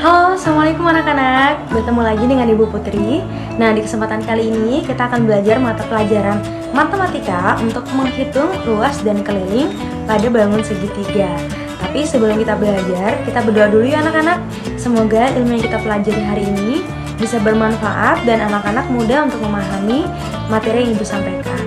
Halo, Assalamualaikum anak-anak. Bertemu lagi dengan Ibu Putri. Nah, di kesempatan kali ini kita akan belajar mata pelajaran matematika untuk menghitung luas dan keliling pada bangun segitiga. Tapi sebelum kita belajar, kita berdoa dulu ya anak-anak. Semoga ilmu yang kita pelajari hari ini bisa bermanfaat dan anak-anak mudah untuk memahami materi yang Ibu sampaikan.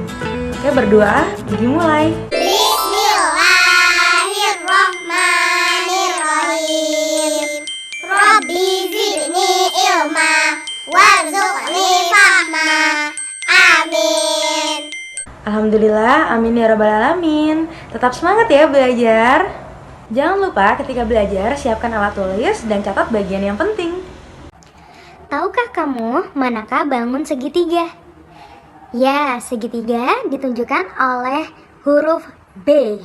Oke, berdoa, dimulai. Bismillahirrahmanirrahim. Rabbi zidni ilma warzuqni fahma. Amin. Alhamdulillah, amin ya rabbal alamin. Tetap semangat ya belajar. Jangan lupa ketika belajar siapkan alat tulis dan catat bagian yang penting. Tahukah kamu manakah bangun segitiga? Ya, segitiga ditunjukkan oleh huruf B.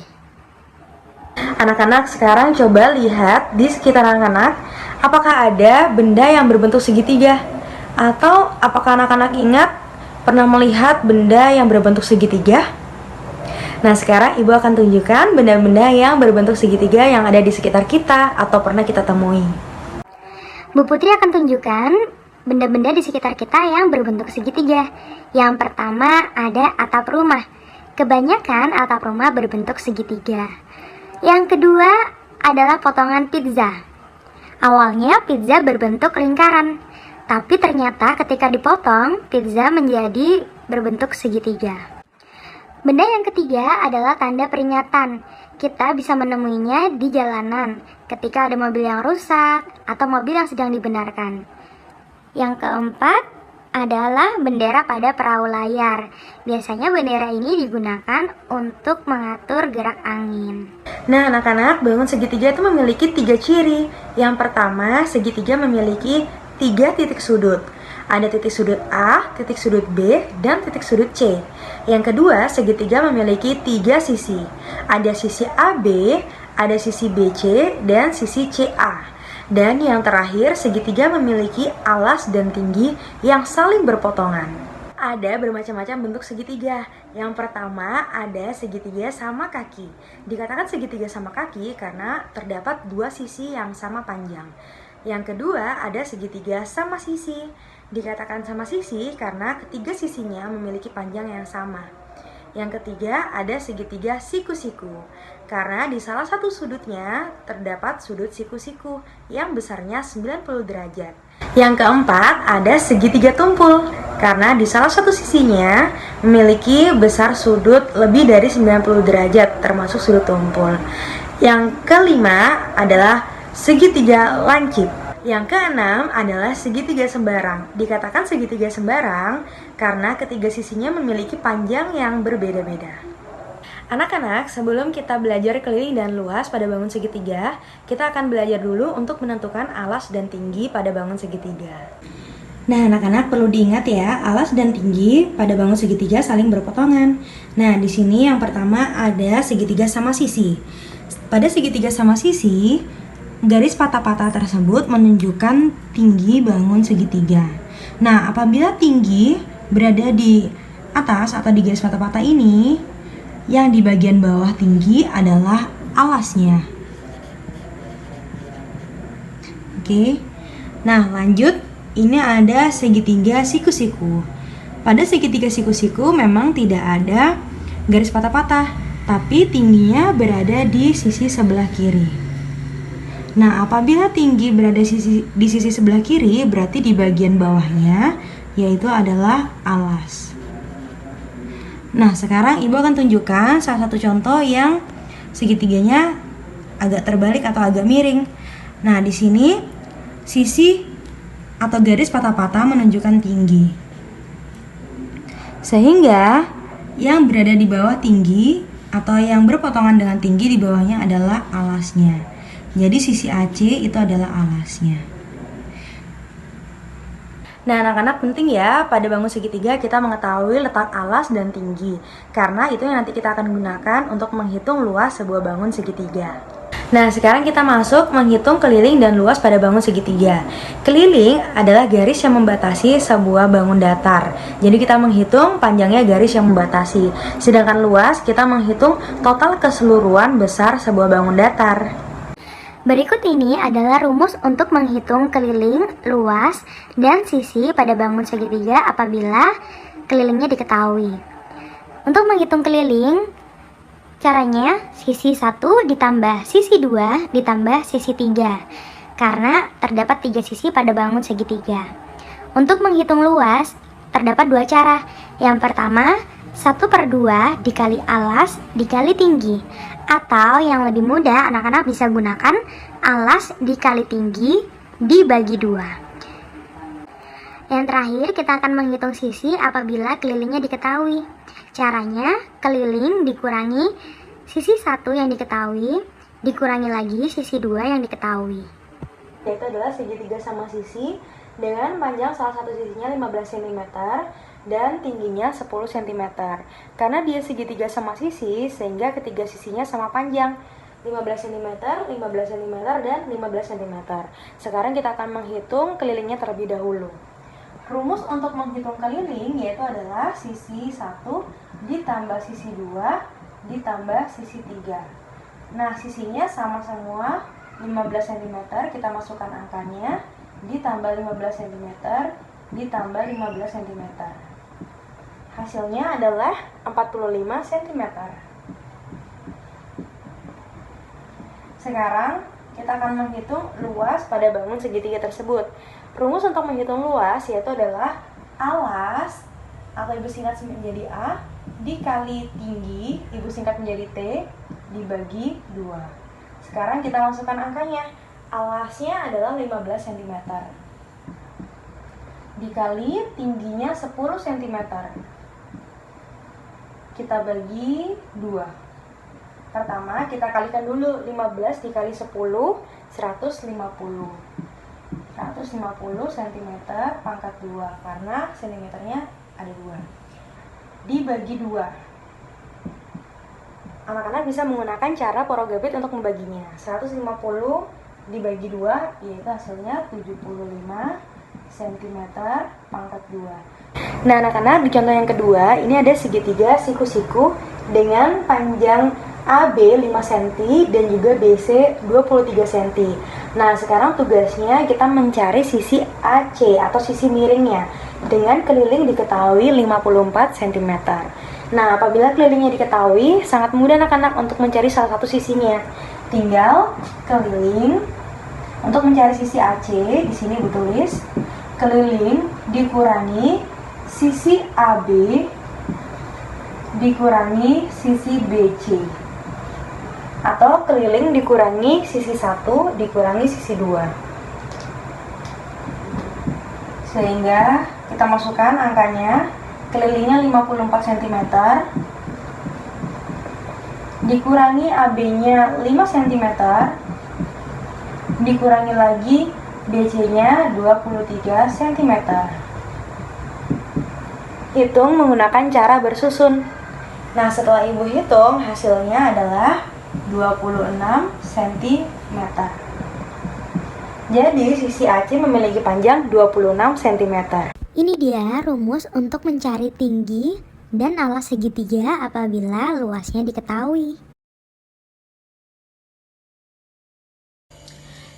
Anak-anak sekarang coba lihat di sekitar anak-anak, apakah ada benda yang berbentuk segitiga? Atau apakah anak-anak ingat pernah melihat benda yang berbentuk segitiga? Nah, sekarang Ibu akan tunjukkan benda-benda yang berbentuk segitiga yang ada di sekitar kita atau pernah kita temui. Bu Putri akan tunjukkan benda-benda di sekitar kita yang berbentuk segitiga. Yang pertama ada atap rumah. Kebanyakan atap rumah berbentuk segitiga. Yang kedua adalah potongan pizza. Awalnya pizza berbentuk lingkaran, tapi ternyata ketika dipotong, pizza menjadi berbentuk segitiga. Benda yang ketiga adalah tanda peringatan. Kita bisa menemuinya di jalanan ketika ada mobil yang rusak atau mobil yang sedang dibenarkan. Yang keempat adalah bendera pada perahu layar. Biasanya bendera ini digunakan untuk mengatur gerak angin. Nah, anak-anak, bangun segitiga itu memiliki 3 ciri. Yang pertama, segitiga memiliki 3 titik sudut. Ada titik sudut A, titik sudut B, dan titik sudut C. Yang kedua, segitiga memiliki 3 sisi. Ada sisi AB, ada sisi BC, dan sisi CA. Dan yang terakhir, segitiga memiliki alas dan tinggi yang saling berpotongan. Ada bermacam-macam bentuk segitiga. Yang pertama, ada segitiga sama kaki. Dikatakan segitiga sama kaki karena terdapat 2 sisi yang sama panjang. Yang kedua, ada segitiga sama sisi. Dikatakan sama sisi karena ketiga sisinya memiliki panjang yang sama. Yang ketiga, ada segitiga siku-siku. Karena di salah satu sudutnya terdapat sudut siku-siku yang besarnya 90 derajat. Yang keempat, ada segitiga tumpul. Karena di salah satu sisinya memiliki besar sudut lebih dari 90 derajat termasuk sudut tumpul. Yang kelima adalah segitiga lancip. Yang keenam adalah segitiga sembarang. Dikatakan segitiga sembarang karena ketiga sisinya memiliki panjang yang berbeda-beda. Anak-anak, sebelum kita belajar keliling dan luas pada bangun segitiga, kita akan belajar dulu untuk menentukan alas dan tinggi pada bangun segitiga. Nah, anak-anak perlu diingat ya, alas dan tinggi pada bangun segitiga saling berpotongan. Nah, di sini yang pertama ada segitiga sama sisi. Pada segitiga sama sisi, garis patah-patah tersebut menunjukkan tinggi bangun segitiga. Nah, apabila tinggi berada di atas atau di garis patah-patah ini, yang di bagian bawah tinggi adalah alasnya. Oke. Nah, lanjut. Ini ada segitiga siku-siku. Pada segitiga siku-siku memang tidak ada garis patah-patah, tapi tingginya berada di sisi sebelah kiri. Nah, apabila tinggi berada di sisi sebelah kiri, berarti di bagian bawahnya yaitu adalah alas. Nah, sekarang Ibu akan tunjukkan salah satu contoh yang segitiganya agak terbalik atau agak miring. Nah, di sini sisi atau garis patah-patah menunjukkan tinggi. Sehingga yang berada di bawah tinggi atau yang berpotongan dengan tinggi di bawahnya adalah alasnya. Jadi sisi AC itu adalah alasnya. Nah, anak-anak penting ya pada bangun segitiga kita mengetahui letak alas dan tinggi. Karena itu yang nanti kita akan gunakan untuk menghitung luas sebuah bangun segitiga. Nah, sekarang kita masuk menghitung keliling dan luas pada bangun segitiga. Keliling adalah garis yang membatasi sebuah bangun datar. Jadi kita menghitung panjangnya garis yang membatasi. Sedangkan luas kita menghitung total keseluruhan besar sebuah bangun datar. Berikut ini adalah rumus untuk menghitung keliling, luas, dan sisi pada bangun segitiga apabila kelilingnya diketahui. Untuk menghitung keliling, caranya sisi 1 ditambah sisi 2 ditambah sisi 3, karena terdapat 3 sisi pada bangun segitiga. Untuk menghitung luas, terdapat 2 cara. Yang pertama, 1/2 dikali alas dikali tinggi. Atau yang lebih mudah, anak-anak bisa gunakan alas dikali tinggi dibagi 2. Yang terakhir, kita akan menghitung sisi apabila kelilingnya diketahui. Caranya, keliling dikurangi sisi 1 yang diketahui, dikurangi lagi sisi 2 yang diketahui. Yaitu adalah segitiga sama sisi dengan panjang salah satu sisinya 15 cm dan tingginya 10 cm. Karena dia segitiga sama sisi, sehingga ketiga sisinya sama panjang, 15 cm, 15 cm, dan 15 cm. Sekarang kita akan menghitung kelilingnya terlebih dahulu. Rumus untuk menghitung keliling yaitu adalah sisi 1 ditambah sisi 2 ditambah sisi 3. Nah, sisinya sama semua, 15 cm, kita masukkan angkanya, ditambah 15 cm, ditambah 15 cm. Hasilnya adalah 45 cm. Sekarang kita akan menghitung luas pada bangun segitiga tersebut. Rumus untuk menghitung luas yaitu adalah alas atau ibu singkat menjadi A dikali tinggi, ibu singkat menjadi T, dibagi 2. Sekarang kita masukkan angkanya. Alasnya adalah 15 cm dikali tingginya 10 cm. Kita bagi 2. Pertama, kita kalikan dulu 15 dikali 10, 150. 150 cm pangkat 2, karena cm-nya ada 2. Dibagi 2. Anak-anak bisa menggunakan cara porogabit untuk membaginya. 150 dibagi 2, yaitu hasilnya 75 cm pangkat 2. Nah, anak-anak, di contoh yang kedua, ini ada segitiga siku-siku dengan panjang AB 5 cm dan juga BC 23 cm. Nah, sekarang tugasnya kita mencari sisi AC atau sisi miringnya dengan keliling diketahui 54 cm. Nah, apabila kelilingnya diketahui, sangat mudah anak-anak untuk mencari salah satu sisinya. Tinggal keliling. Untuk mencari sisi AC, di sini Ibu tulis keliling dikurangi sisi AB dikurangi sisi BC, atau keliling dikurangi sisi 1 dikurangi sisi 2. Sehingga kita masukkan angkanya, kelilingnya 54 cm dikurangi AB-nya 5 cm dikurangi lagi BC-nya 23 cm. Hitung menggunakan cara bersusun. Nah, setelah Ibu hitung, hasilnya adalah 26 cm. Jadi, sisi AC memiliki panjang 26 cm. Ini dia rumus untuk mencari tinggi dan alas segitiga apabila luasnya diketahui.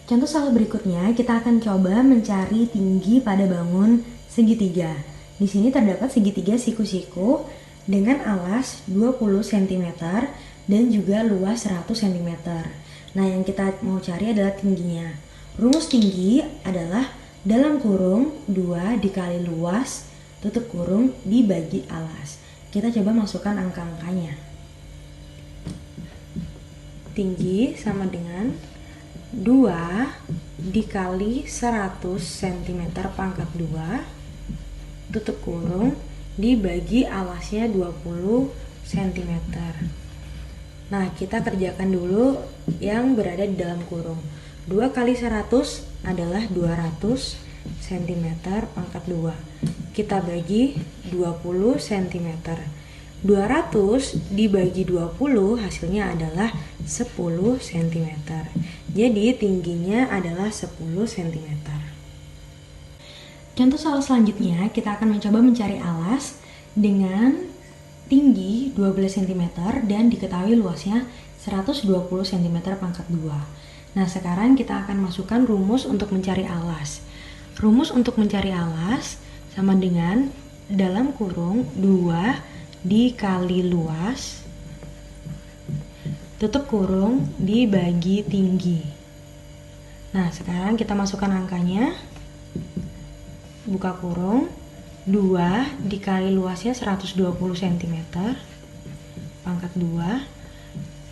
Contoh soal berikutnya, kita akan coba mencari tinggi pada bangun segitiga. Di sini terdapat segitiga siku-siku dengan alas 20 cm dan juga luas 100 cm. Nah, yang kita mau cari adalah tingginya. Rumus tinggi adalah dalam kurung 2 dikali luas, tutup kurung, dibagi alas. Kita coba masukkan angka-angkanya. Tinggi sama dengan 2 dikali 100 cm pangkat 2, tutup kurung, dibagi alasnya 20 cm. Nah, kita kerjakan dulu yang berada di dalam kurung. 2 kali 100 adalah 200 cm pangkat 2. Kita bagi 20 cm. 200 dibagi 20 hasilnya adalah 10 cm. Jadi tingginya adalah 10 cm. Contoh soal selanjutnya, kita akan mencoba mencari alas dengan tinggi 12 cm dan diketahui luasnya 120 cm pangkat 2. Nah, sekarang kita akan masukkan rumus untuk mencari alas. Rumus untuk mencari alas sama dengan dalam kurung 2 dikali luas, tutup kurung dibagi tinggi. Nah, sekarang kita masukkan angkanya. Buka kurung, 2 dikali luasnya 120 cm, pangkat 2,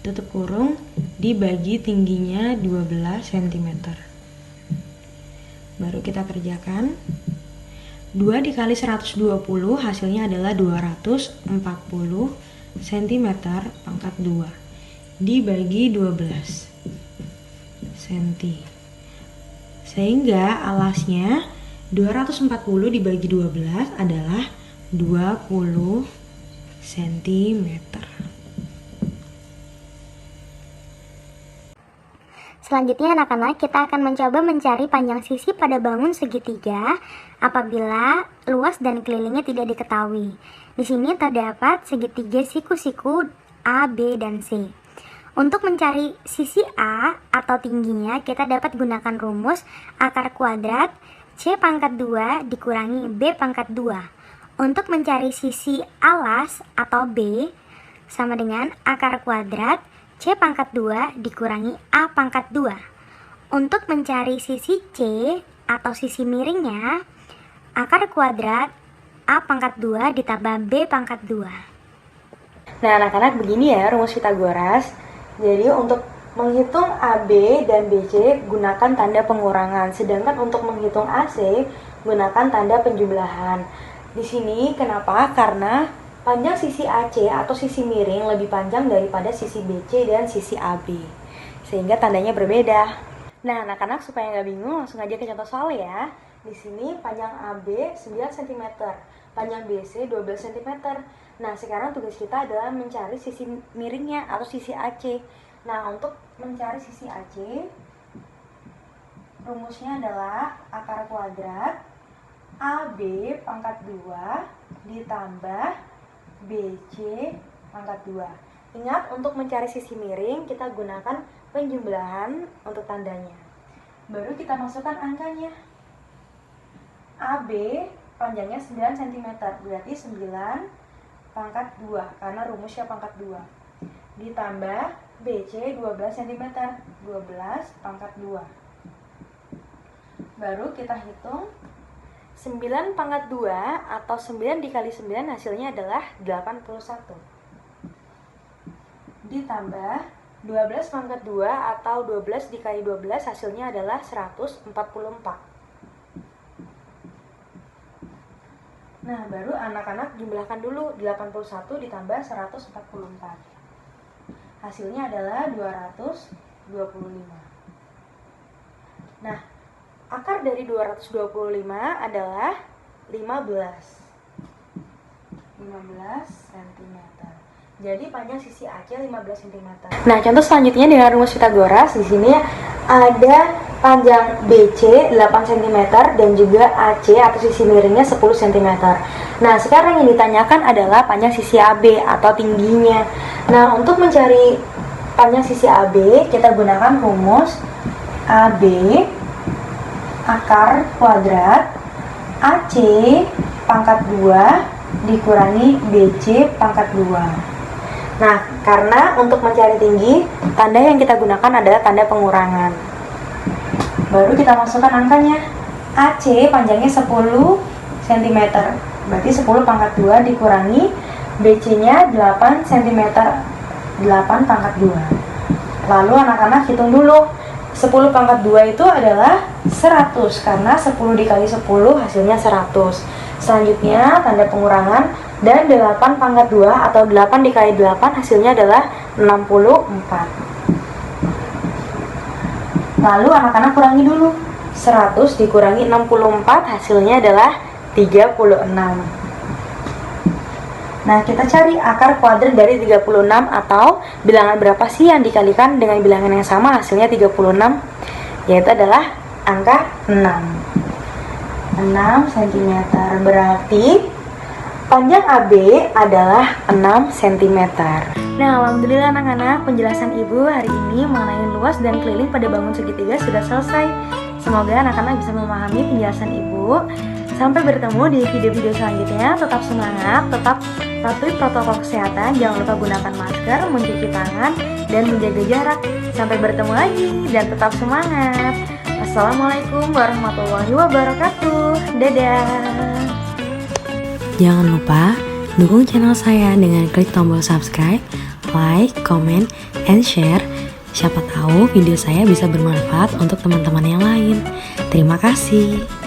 tutup kurung, dibagi tingginya 12 cm. Baru kita kerjakan. 2 dikali 120 hasilnya adalah 240 cm pangkat 2 dibagi 12 cm. Sehingga alasnya 240 dibagi 12 adalah 20 cm. Selanjutnya anak-anak, kita akan mencoba mencari panjang sisi pada bangun segitiga apabila luas dan kelilingnya tidak diketahui. Di sini terdapat segitiga siku-siku A, B, dan C. Untuk mencari sisi A atau tingginya, kita dapat gunakan rumus akar kuadrat C pangkat 2 dikurangi B pangkat 2. Untuk mencari sisi alas atau B sama dengan akar kuadrat C pangkat 2 dikurangi A pangkat 2. Untuk mencari sisi C atau sisi miringnya, akar kuadrat A pangkat 2 ditambah B pangkat 2. Nah, anak-anak, begini ya rumus Pitagoras. Jadi untuk menghitung AB dan BC gunakan tanda pengurangan, sedangkan untuk menghitung AC gunakan tanda penjumlahan. Di sini kenapa? Karena panjang sisi AC atau sisi miring lebih panjang daripada sisi BC dan sisi AB, sehingga tandanya berbeda. Nah, anak-anak, supaya nggak bingung, langsung aja ke contoh soal ya. Di sini panjang AB 9 cm, panjang BC 12 cm. Nah, sekarang tugas kita adalah mencari sisi miringnya atau sisi AC. Nah, untuk mencari sisi AC, rumusnya adalah akar kuadrat AB pangkat 2 ditambah BC pangkat 2. Ingat, untuk mencari sisi miring, kita gunakan penjumlahan untuk tandanya. Baru kita masukkan angkanya. AB panjangnya 9 cm, berarti 9 pangkat 2, karena rumusnya pangkat 2. Ditambah BC 12 cm, 12 pangkat 2. Baru kita hitung 9 pangkat 2 atau 9 dikali 9 hasilnya adalah 81. Ditambah 12 pangkat 2 atau 12 dikali 12 hasilnya adalah 144. Nah, baru anak-anak jumlahkan dulu 81 ditambah 144. Hasilnya adalah 225. Nah, akar dari 225 adalah 15 cm. Jadi panjang sisi AC 15 cm. Nah, contoh selanjutnya dengan rumus Pitagoras, di sini ada panjang BC 8 cm dan juga AC atau sisi miringnya 10 cm. Nah, sekarang yang ditanyakan adalah panjang sisi AB atau tingginya. Nah, untuk mencari panjang sisi AB, kita gunakan rumus AB akar kuadrat AC pangkat 2 dikurangi BC pangkat 2. Nah, karena untuk mencari tinggi, tanda yang kita gunakan adalah tanda pengurangan. Baru kita masukkan angkanya. AC panjangnya 10 cm, berarti 10 pangkat 2 dikurangi BC-nya 8 cm, 8 pangkat 2. Lalu anak-anak hitung dulu. 10 pangkat 2 itu adalah 100, karena 10 dikali 10 hasilnya 100. Selanjutnya tanda pengurangan, dan 8 pangkat 2 atau 8 dikali 8 hasilnya adalah 64. Lalu anak-anak kurangi dulu. 100 dikurangi 64 hasilnya adalah 36. Nah, kita cari akar kuadrat dari 36 atau bilangan berapa sih yang dikalikan dengan bilangan yang sama hasilnya 36, yaitu adalah angka 6 cm. Berarti Panjang AB adalah 6 cm. Nah, alhamdulillah anak-anak, penjelasan Ibu hari ini mengenai luas dan keliling pada bangun segitiga sudah selesai. Semoga anak-anak bisa memahami penjelasan Ibu. Sampai bertemu di video-video selanjutnya. Tetap semangat, tetap patuhi protokol kesehatan, jangan lupa gunakan masker, mencuci tangan, dan menjaga jarak. Sampai bertemu lagi dan tetap semangat. Assalamualaikum warahmatullahi wabarakatuh. Dadah. Jangan lupa dukung channel saya dengan klik tombol subscribe, like, comment, and share. Siapa tahu video saya bisa bermanfaat untuk teman-teman yang lain. Terima kasih.